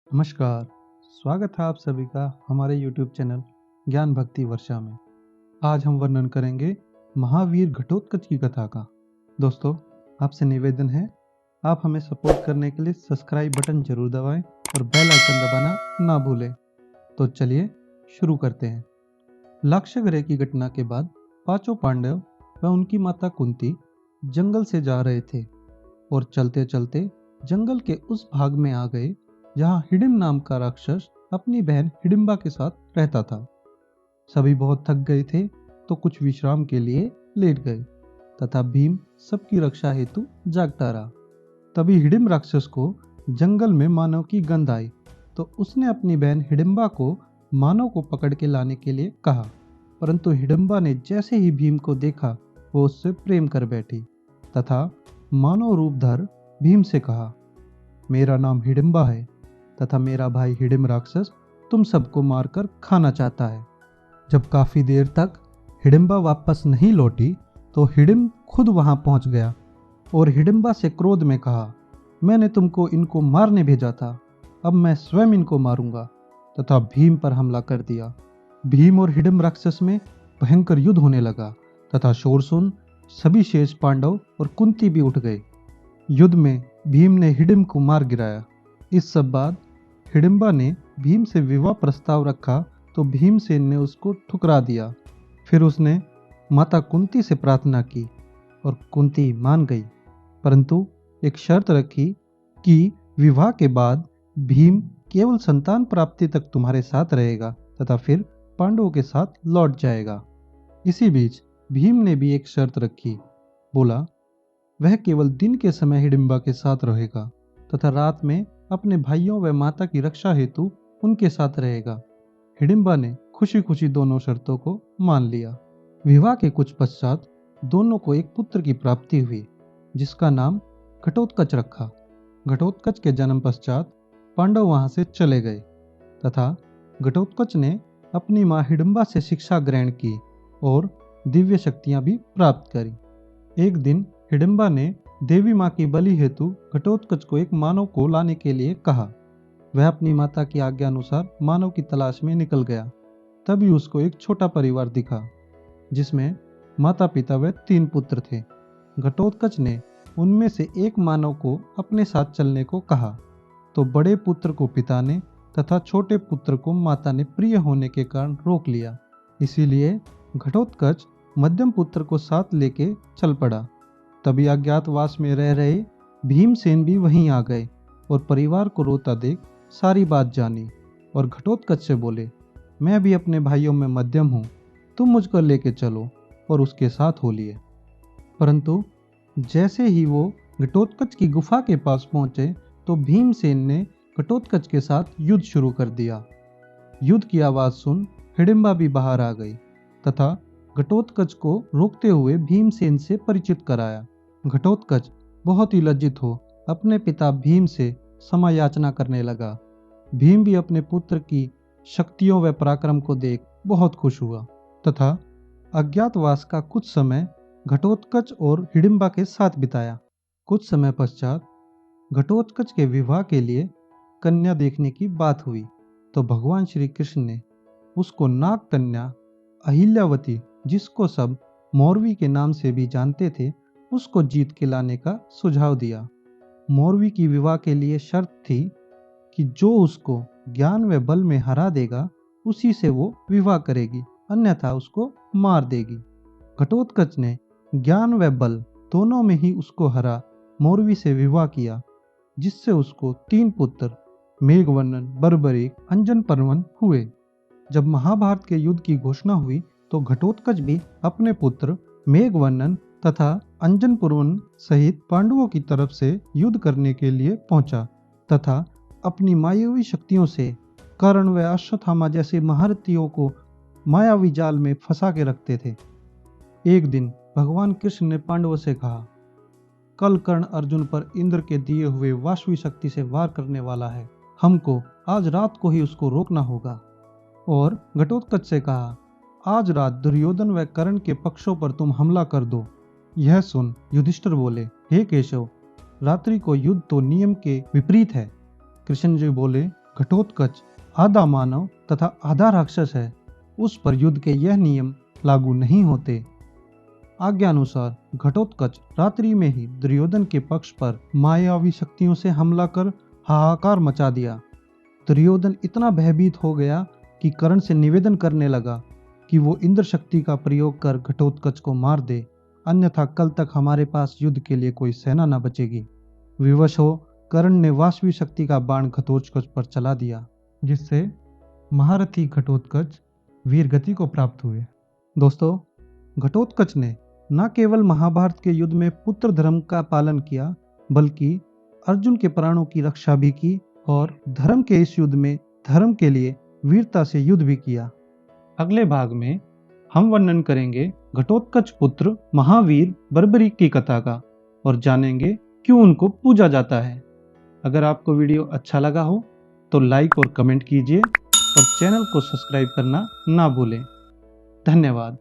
नमस्कार, स्वागत है आप सभी का हमारे YouTube चैनल ज्ञान भक्ति वर्षा में। आज हम वर्णन करेंगे महावीर घटोत्कच की कथा का। दोस्तों, आपसे निवेदन है, आप हमें सपोर्ट करने के लिए सब्सक्राइब बटन जरूर दबाएं और बेल आइकन दबाना ना भूलें। तो चलिए शुरू करते हैं। लाक्षागृह की घटना के बाद पांचों पांडव व उनकी माता कुंती जंगल से जा रहे थे और चलते चलते जंगल के उस भाग में आ गए जहां हिडिंब नाम का राक्षस अपनी बहन हिडिंबा के साथ रहता था। सभी बहुत थक गए थे तो कुछ विश्राम के लिए लेट गए तथा भीम सबकी रक्षा हेतु जागता रहा। तभी हिडिंब राक्षस को जंगल में मानव की गंध आई तो उसने अपनी बहन हिडिंबा को मानव को पकड़ के लाने के लिए कहा, परंतु हिडिंबा ने जैसे ही भीम को देखा वो उससे प्रेम कर बैठी तथा मानव रूप धर भीम से कहा, मेरा नाम हिडिंबा है तथा मेरा भाई हिडिंब राक्षस तुम सबको मारकर खाना चाहता है। जब काफी देर तक हिडिंबा वापस नहीं लौटी तो हिडिंब खुद वहां पहुंच गया और हिडिंबा से क्रोध में कहा, मैंने तुमको इनको मारने भेजा था, अब मैं स्वयं इनको मारूंगा, तथा भीम पर हमला कर दिया। भीम और हिडिंब राक्षस में भयंकर युद्ध होने लगा तथा शोर सुन सभी शेष पांडव और कुंती भी उठ गए। युद्ध में भीम ने हिडिंब को मार गिराया। इस सब बाद हिडिंबा ने भीम से विवाह प्रस्ताव रखा तो भीमसेन ने उसको ठुकरा दिया। फिर उसने माता कुंती से प्रार्थना की और कुंती मान गई, परंतु एक शर्त रखी कि विवाह के बाद भीम केवल संतान प्राप्ति तक तुम्हारे साथ रहेगा तथा फिर पांडवों के साथ लौट जाएगा। इसी बीच भीम ने भी एक शर्त रखी, बोला वह केवल दिन के समय हिडिंबा के साथ रहेगा तथा रात में अपने भाइयों व माता की रक्षा हेतु उनके साथ रहेगा। हिडिंबा ने खुशी खुशी दोनों शर्तों को मान लिया। विवाह के कुछ पश्चात दोनों को एक पुत्र की प्राप्ति हुई जिसका नाम घटोत्कच रखा। घटोत्कच के जन्म पश्चात पांडव वहां से चले गए तथा घटोत्कच ने अपनी मां हिडिंबा से शिक्षा ग्रहण की और दिव्य शक्तियां भी प्राप्त करी। एक दिन हिडिंबा ने देवी मां की बलि हेतु घटोत्कच को एक मानव को लाने के लिए कहा। वह अपनी माता की आज्ञा अनुसार मानव की तलाश में निकल गया। तभी उसको एक छोटा परिवार दिखा जिसमें माता पिता व 3 पुत्र थे। घटोत्कच ने उनमें से एक मानव को अपने साथ चलने को कहा तो बड़े पुत्र को पिता ने तथा छोटे पुत्र को माता ने प्रिय होने के कारण रोक लिया। इसीलिए घटोत्कच मध्यम पुत्र को साथ लेके चल पड़ा। तभी अज्ञातवास में रह रहे भीमसेन भी वहीं आ गए और परिवार को रोता देख सारी बात जानी और घटोत्कच से बोले, मैं भी अपने भाइयों में मध्यम हूँ, तुम मुझको लेके चलो और उसके साथ हो लिए। परंतु जैसे ही वो घटोत्कच की गुफा के पास पहुंचे तो भीमसेन ने घटोत्कच के साथ युद्ध शुरू कर दिया। युद्ध की आवाज सुन हिडिंबा भी बाहर आ गई तथा घटोत्कच को रोकते हुए भीमसेन से परिचित कराया। घटोत्कच बहुत ही लज्जित हो अपने पिता भीम से क्षमा याचना करने लगा। भीम भी अपने पुत्र की शक्तियों व पराक्रम को देख बहुत खुश हुआ तथा अज्ञातवास का कुछ समय घटोत्कच और हिडिंबा के साथ बिताया। कुछ समय पश्चात घटोत्कच के विवाह के लिए कन्या देखने की बात हुई तो भगवान श्री कृष्ण ने उसको नाग कन्या अहिल्यावती, जिसको सब मौरवी के नाम से भी जानते थे, उसको जीत के लाने का सुझाव दिया। मौरवी की विवाह के लिए शर्त थी कि जो उसको ज्ञान व बल में हरा देगा उसी से वो विवाह करेगी, अन्यथा उसको मार देगी। घटोत्कच ने ज्ञान व बल दोनों में ही उसको हरा मौरवी से विवाह किया, जिससे उसको 3 पुत्र मेघवर्णन, बर्बरीक, अंजनपर्वन हुए। जब महाभारत के युद्ध की घोषणा हुई तो घटोत्कच भी अपने पुत्र मेघवर्णन तथा अंजनपुरवन सहित पांडवों की तरफ से युद्ध करने के लिए पहुंचा तथा अपनी मायावी शक्तियों से कर्ण व अश्वत्थामा जैसे महारथियों को मायावी जाल में फंसा के रखते थे। एक दिन भगवान कृष्ण ने पांडवों से कहा, कल कर्ण अर्जुन पर इंद्र के दिए हुए वासवी शक्ति से वार करने वाला है, हमको आज रात को ही उसको रोकना होगा। और घटोत्कच से कहा, आज रात दुर्योधन व कर्ण के पक्षों पर तुम हमला कर दो। यह सुन युधिष्ठिर बोले, हे केशव, रात्रि को युद्ध तो नियम के विपरीत है। कृष्ण जी बोले, घटोत्कच आधा मानव तथा आधा राक्षस है, उस पर युद्ध के यह नियम लागू नहीं होते। आज्ञानुसार घटोत्कच रात्रि में ही दुर्योधन के पक्ष पर मायावी शक्तियों से हमला कर हाहाकार मचा दिया। दुर्योधन इतना भयभीत हो गया कि कर्ण से निवेदन करने लगा कि वो इंद्र शक्ति का प्रयोग कर घटोत्कच को मार दे, अन्यथा कल तक हमारे पास युद्ध के लिए कोई सेना न बचेगी। विवश हो कर्ण ने वासवी शक्ति का बाण घटोत्कच पर चला दिया, जिससे महारथी घटोत्कच वीर गति को प्राप्त हुए। दोस्तों, घटोत्कच ने न केवल महाभारत के युद्ध में पुत्र धर्म का पालन किया, बल्कि अर्जुन के प्राणों की रक्षा भी की और धर्म के इस युद्ध में धर्म के लिए वीरता से युद्ध भी किया। अगले भाग में हम वर्णन करेंगे घटोत्कच पुत्र महावीर बर्बरी की कथा का और जानेंगे क्यों उनको पूजा जाता है। अगर आपको वीडियो अच्छा लगा हो तो लाइक और कमेंट कीजिए और चैनल को सब्सक्राइब करना ना भूलें। धन्यवाद।